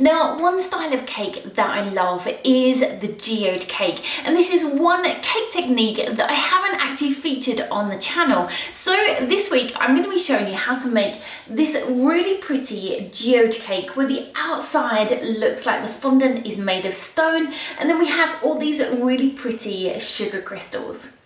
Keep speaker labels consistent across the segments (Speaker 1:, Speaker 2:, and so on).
Speaker 1: Now, one style of cake that I love is the geode cake, and this is one cake technique that I haven't actually featured on the channel. So this week I'm going to be showing you how to make this really pretty geode cake where the outside looks like the fondant is made of stone, and then we have all these really pretty sugar crystals.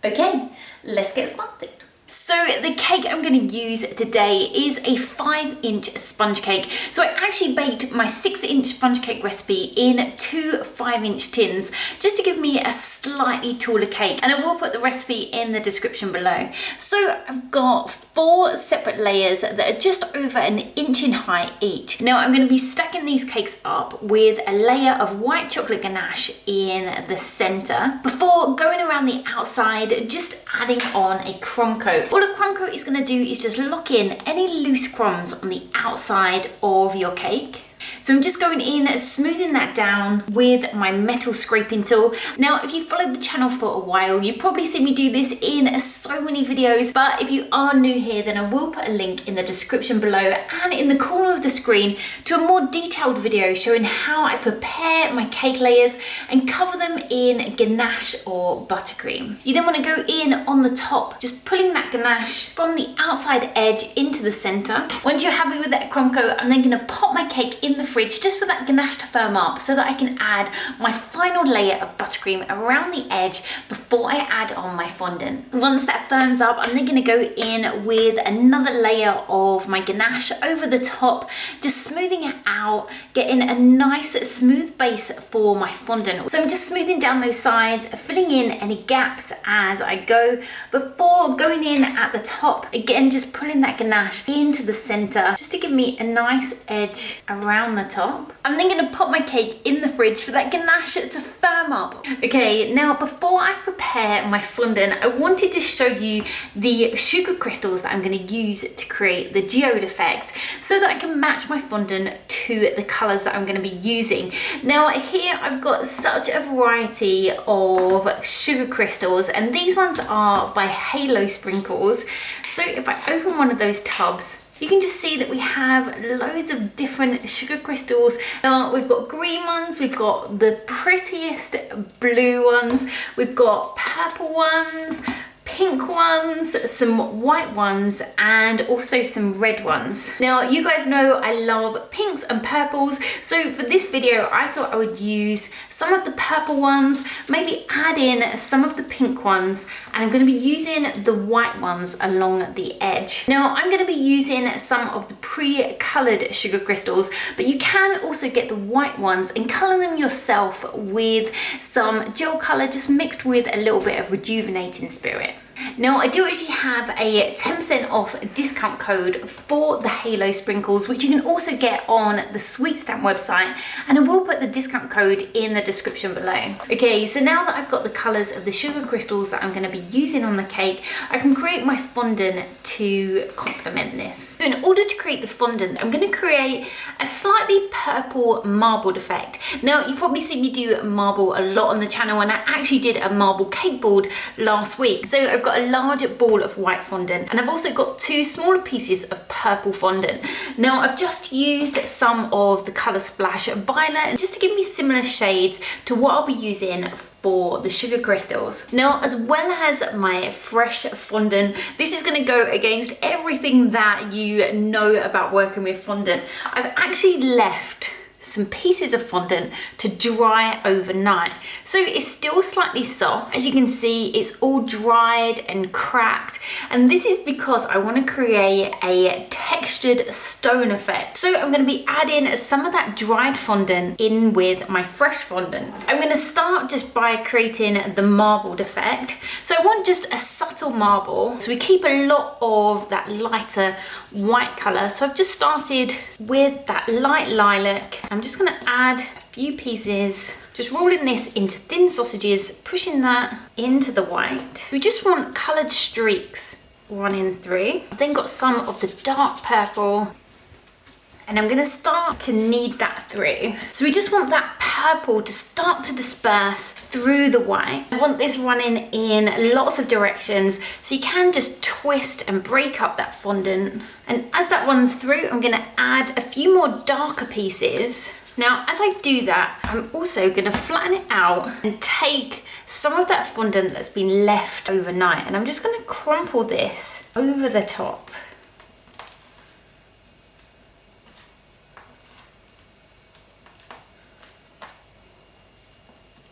Speaker 1: Okay, let's get started. So the cake I'm going to use today is a 5-inch sponge cake. So I actually baked my 6-inch sponge cake recipe in 2 5-inch tins just to give me a slightly taller cake, and I will put the recipe in the description below. So I've got 4 separate layers that are just over 1 inch in height each. Now I'm going to be stacking these cakes up with a layer of white chocolate ganache in the center before going around the outside, just adding on a crumb coat. All a crumb coat is going to do is just lock in any loose crumbs on the outside of your cake. So I'm just going in, smoothing that down with my metal scraping tool. Now, if you've followed the channel for a while, you've probably seen me do this in so many videos, but if you are new here, then I will put a link in the description below and in the corner of the screen to a more detailed video showing how I prepare my cake layers and cover them in ganache or buttercream. You then want to go in on the top, just pulling that ganache from the outside edge into the center. Once you're happy with that crumb coat, I'm then going to pop my cake in the fridge just for that ganache to firm up so that I can add my final layer of buttercream around the edge before I add on my fondant. Once that firms up, I'm then going to go in with another layer of my ganache over the top, just smoothing it out, getting a nice smooth base for my fondant. So I'm just smoothing down those sides, filling in any gaps as I go before going in at the top. Again, just pulling that ganache into the center just to give me a nice edge around the top. I'm then going to pop my cake in the fridge for that ganache to firm up. Okay, now before I prepare my fondant, I wanted to show you the sugar crystals that I'm going to use to create the geode effect so that I can match my fondant to the colors that I'm going to be using. Now here I've got such a variety of sugar crystals, and these ones are by Halo Sprinkles. So if I open one of those tubs, you can just see that we have loads of different sugar crystals. Now we've got green ones, we've got the prettiest blue ones, we've got purple ones, pink ones, some white ones, and also some red ones. Now you guys know I love pinks and purples, so for this video I thought I would use some of the purple ones, maybe add in some of the pink ones, and I'm going to be using the white ones along the edge. Now I'm going to be using some of the pre-colored sugar crystals, but you can also get the white ones and color them yourself with some gel color just mixed with a little bit of rejuvenating spirit. Now I do actually have a 10% off discount code for the Halo Sprinkles, which you can also get on the Sweet Stamp website, and I will put the discount code in the description below. Okay, so now that I've got the colors of the sugar crystals that I'm going to be using on the cake, I can create my fondant to complement this. So in order to create the fondant, I'm going to create a slightly purple marbled effect. Now you've probably seen me do marble a lot on the channel, and I actually did a marble cake board last week. So I've got a large ball of white fondant, and I've also got 2 smaller pieces of purple fondant. Now I've just used some of the Colour Splash Violet just to give me similar shades to what I'll be using for the sugar crystals. Now, as well as my fresh fondant, this is going to go against everything that you know about working with fondant. I've actually left some pieces of fondant to dry overnight, so it's still slightly soft. As you can see, it's all dried and cracked, and this is because I want to create a textured stone effect. So I'm going to be adding some of that dried fondant in with my fresh fondant. I'm going to start just by creating the marbled effect. So I want just a subtle marble, so we keep a lot of that lighter white color. So I've just started with that light lilac. I'm just going to add a few pieces, just rolling this into thin sausages, pushing that into the white. We just want coloured streaks running through. I've then got some of the dark purple, and I'm going to start to knead that through. So we just want that purple to start to disperse through the white. I want this running in lots of directions, so you can just twist and break up that fondant. And as that runs through, I'm going to add a few more darker pieces. Now, as I do that, I'm also gonna flatten it out and take some of that fondant that's been left overnight, and I'm just gonna crumple this over the top.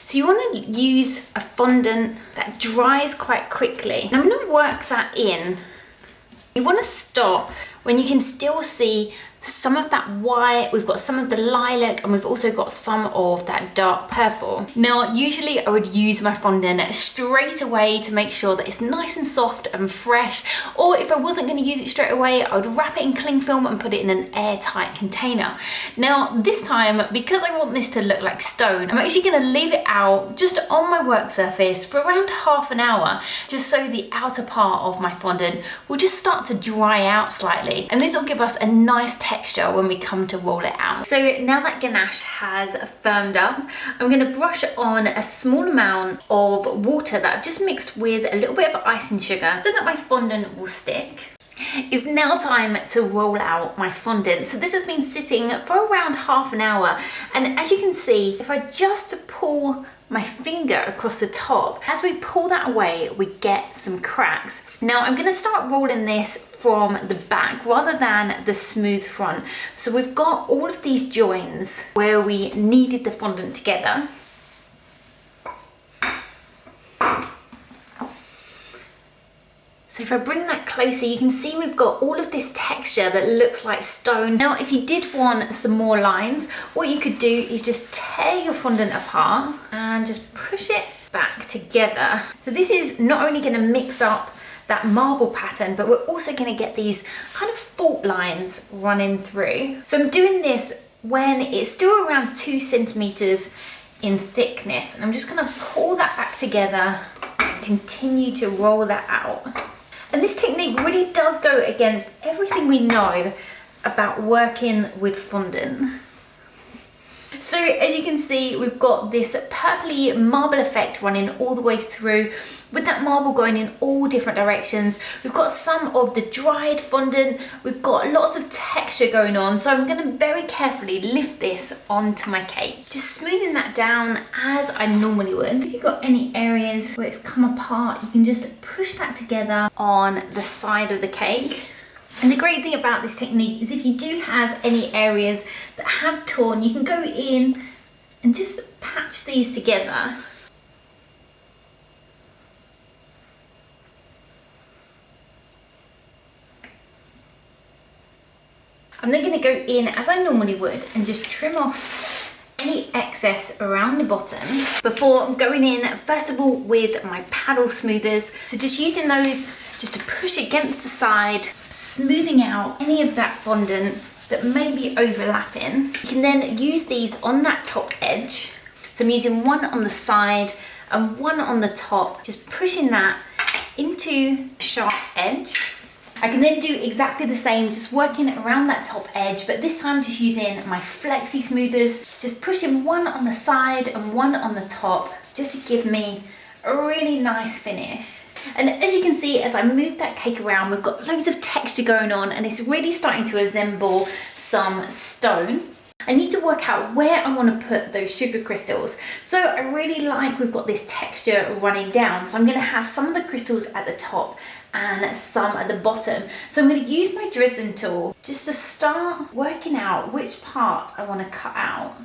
Speaker 1: So you want to use a fondant that dries quite quickly. And I'm going to work that in. You want to stop when you can still see some of that white, we've got some of the lilac, and we've also got some of that dark purple. Now, usually I would use my fondant straight away to make sure that it's nice and soft and fresh, or if I wasn't going to use it straight away, I would wrap it in cling film and put it in an airtight container. Now, this time, because I want this to look like stone, I'm actually going to leave it out just on my work surface for around half an hour, just so the outer part of my fondant will just start to dry out slightly, and this will give us a nice texture when we come to roll it out. So now that ganache has firmed up, I'm going to brush on a small amount of water that I've just mixed with a little bit of icing sugar so that my fondant will stick. It's now time to roll out my fondant. So this has been sitting for around half an hour, and as you can see, if I just pull my finger across the top, as we pull that away, we get some cracks. Now I'm going to start rolling this from the back rather than the smooth front. So we've got all of these joins where we kneaded the fondant together. So if I bring that closer, you can see we've got all of this texture that looks like stone. Now, if you did want some more lines, what you could do is just tear your fondant apart and just push it back together. So this is not only going to mix up that marble pattern, but we're also going to get these kind of fault lines running through. So I'm doing this when it's still around 2 centimeters in thickness, and I'm just going to pull that back together and continue to roll that out. And this technique really does go against everything we know about working with fondant. So as you can see, we've got this purpley marble effect running all the way through, with that marble going in all different directions. We've got some of the dried fondant, we've got lots of texture going on, so I'm going to very carefully lift this onto my cake, just smoothing that down as I normally would. If you've got any areas where it's come apart, you can just push that together on the side of the cake. And the great thing about this technique is if you do have any areas that have torn, you can go in and just patch these together. I'm then going to go in as I normally would and just trim off any excess around the bottom before going in first of all with my paddle smoothers. So just using those just to push against the side, smoothing out any of that fondant that may be overlapping. You can then use these on that top edge. So I'm using one on the side and one on the top, just pushing that into the sharp edge. I can then do exactly the same, just working around that top edge, but this time just using my flexi smoothers, just pushing one on the side and one on the top, just to give me a really nice finish. And as you can see, as I move that cake around, we've got loads of texture going on, and it's really starting to resemble some stone. I need to work out where I want to put those sugar crystals. So I really like we've got this texture running down. So I'm going to have some of the crystals at the top and some at the bottom. So I'm going to use my drizzling tool just to start working out which parts I want to cut out.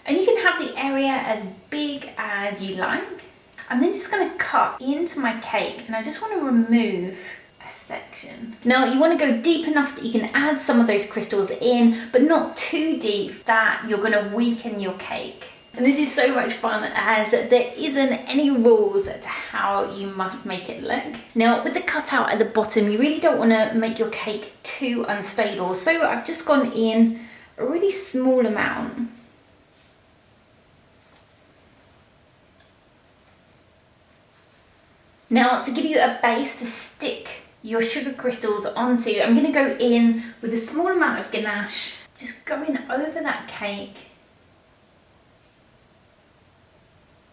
Speaker 1: And you can have the area as big as you like. I'm then just going to cut into my cake, and I just want to remove a section. Now you want to go deep enough that you can add some of those crystals in, but not too deep that you're going to weaken your cake. And this is so much fun as there isn't any rules to how you must make it look. Now with the cutout at the bottom, you really don't want to make your cake too unstable. So I've just gone in a really small amount. Now to give you a base to stick your sugar crystals onto, I'm going to go in with a small amount of ganache, just going over that cake.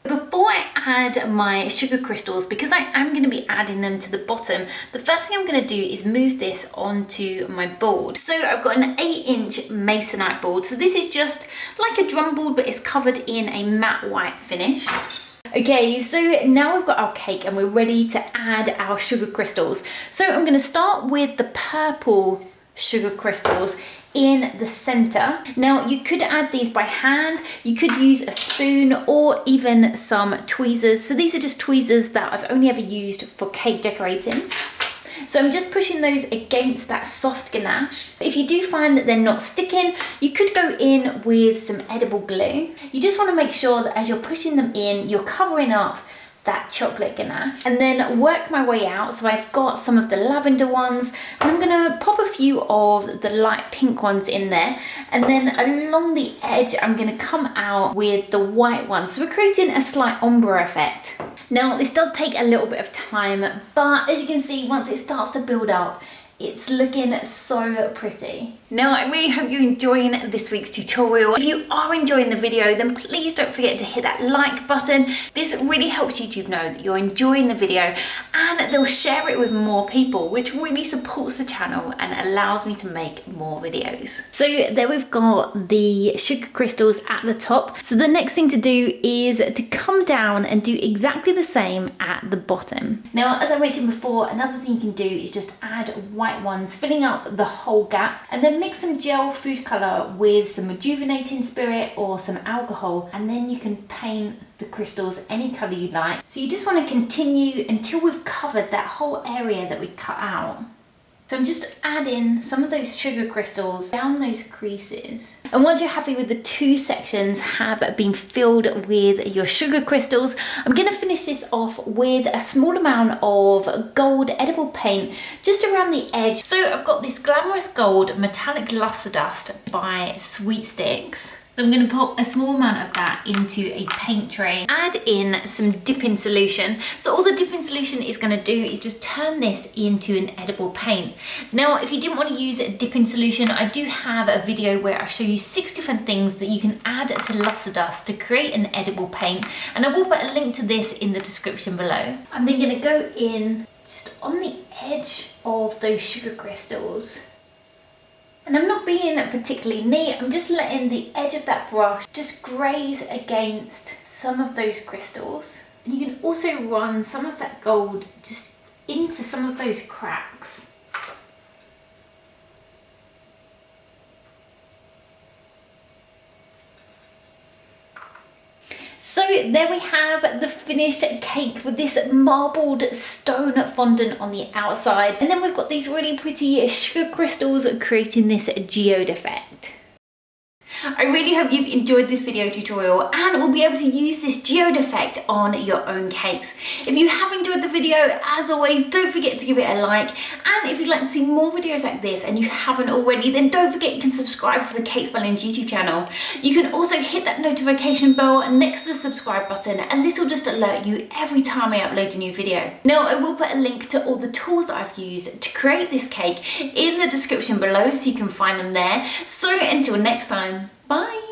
Speaker 1: Before before I add my sugar crystals, because I am going to be adding them to the bottom, the first thing I'm going to do is move this onto my board. So I've got an 8-inch masonite board. So this is just like a drum board, but it's covered in a matte white finish. Okay, so now we've got our cake and we're ready to add our sugar crystals. So I'm going to start with the purple sugar crystals in the center. Now you could add these by hand, you could use a spoon or even some tweezers. So these are just tweezers that I've only ever used for cake decorating. So I'm just pushing those against that soft ganache. If you do find that they're not sticking, you could go in with some edible glue. You just want to make sure that as you're pushing them in, you're covering up that chocolate ganache, and then work my way out. So I've got some of the lavender ones, and I'm gonna pop a few of the light pink ones in there, and then along the edge I'm gonna come out with the white ones, so we're creating a slight ombre effect. Now this does take a little bit of time, but as you can see, once it starts to build up, it's looking so pretty. Now, I really hope you're enjoying this week's tutorial. If you are enjoying the video, then please don't forget to hit that like button. This really helps YouTube know that you're enjoying the video, and they'll share it with more people, which really supports the channel and allows me to make more videos. So there we've got the sugar crystals at the top. So the next thing to do is to come down and do exactly the same at the bottom. Now, as I mentioned before, another thing you can do is just add white ones, filling up the whole gap, and then mix some gel food colour with some rejuvenating spirit or some alcohol, and then you can paint the crystals any colour you like. So you just want to continue until we've covered that whole area that we cut out. So I'm just adding some of those sugar crystals down those creases. And once you're happy with the two sections have been filled with your sugar crystals, I'm going to finish this off with a small amount of gold edible paint just around the edge. So I've got this Glamorous Gold Metallic Luster Dust by Sweet Sticks. So I'm going to pop a small amount of that into a paint tray, add in some dipping solution. So all the dipping solution is going to do is just turn this into an edible paint. Now, if you didn't want to use a dipping solution, I do have a video where I show you 6 different things that you can add to luster dust to create an edible paint. And I will put a link to this in the description below. I'm then going to go in just on the edge of those sugar crystals. And I'm not being particularly neat, I'm just letting the edge of that brush just graze against some of those crystals. And you can also run some of that gold just into some of those cracks. So there we have the finished cake with this marbled stone fondant on the outside. And then we've got these really pretty sugar crystals creating this geode effect. I really hope you've enjoyed this video tutorial and will be able to use this geode effect on your own cakes. If you have enjoyed the video, as always, don't forget to give it a like. And if you'd like to see more videos like this and you haven't already, then don't forget you can subscribe to the Cake Spellings YouTube channel. You can also hit that notification bell next to the subscribe button, and this will just alert you every time I upload a new video. Now, I will put a link to all the tools that I've used to create this cake in the description below, so you can find them there. So until next time, bye!